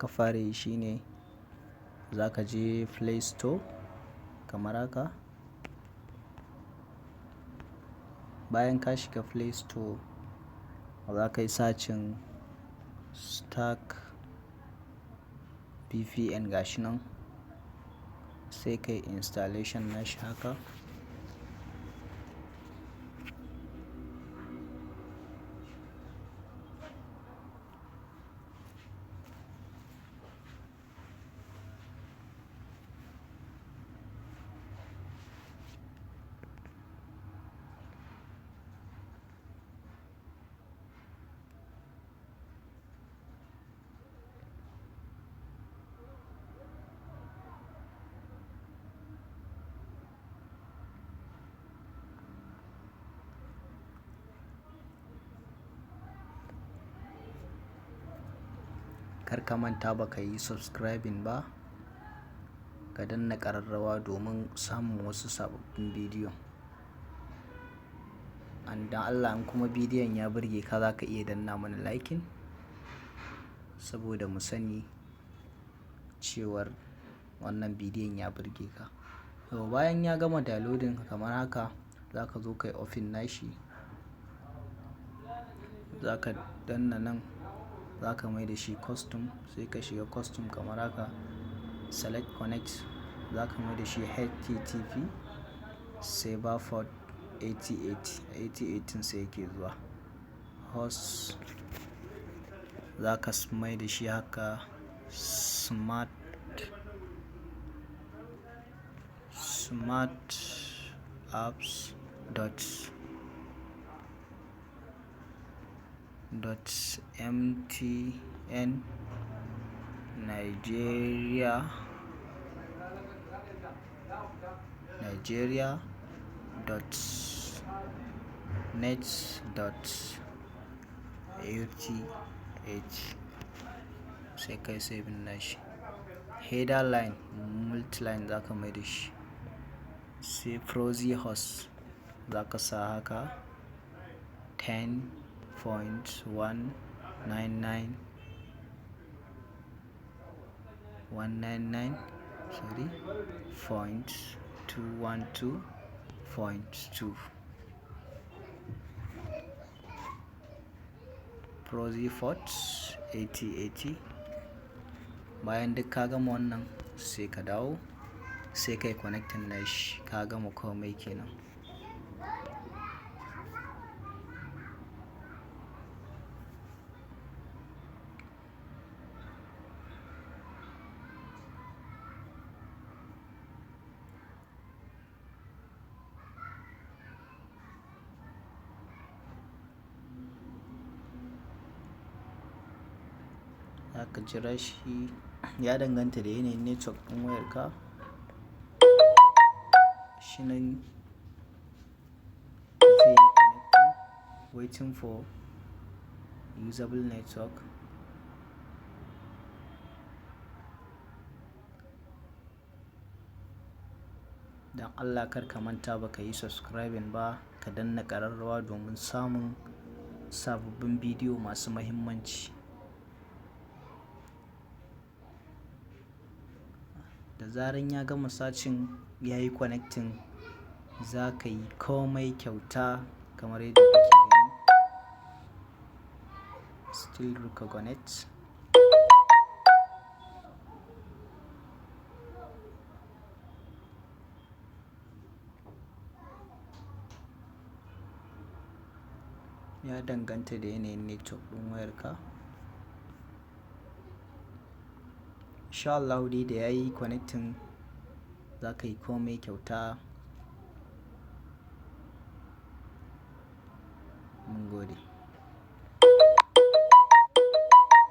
Ka fara yi shine za ka je Play Store kamar haka. Bayan ka shiga Play Store za ka yi searching Stack VPN gashi nan, sai ka yi installation na shi haka. Kar ka manta ba ka yi subscribing ba, ka danna ƙararrawa domin samun wasu sababbin bidiyo. Dan Allah in kuma bidiyon ya burge ka za ka iya danna mana liking saboda mu sani cewar wannan bidiyon ya burge ka. To bayan ya gama downloading kamar haka za ka zo ka yi open nashi, za ka danna nan, za ka mai da shi custom, sai ka shiga custom kamar haka, select connect, za ka mai da shi http server port 8080 sai yake zuwa host, za ka mai da shi haka smart apps .mtn Nigeria.net.eth sai kai saving nashi. Header line multiline za ka mai da shi, sai proxy host za ka sa haka 10.199.212.2 proxy port 8080. Bayan duk ka gama wannan sai ka dawo sai kai connecting nashi, ka gama komai kenan. Za ka jira shi, ya danganta da yanayin network ɗin wayarka. Shi nan zai connecting, waiting for usable network. Dan Allah kar ka manta ba ka yi subscribing ba, ka danna ƙararrawa domin samun sababbin bidiyo masu mahimmanci. Da zaran ya gama searching ya yi connecting, za ka yi komai kyauta kamar yadda kuke gani. Still reconnect. Ya danganta da yanayin network ɗin wayarka. Insha Allah dai da ya yi connecting za ka yi komai kyauta. Mun gode.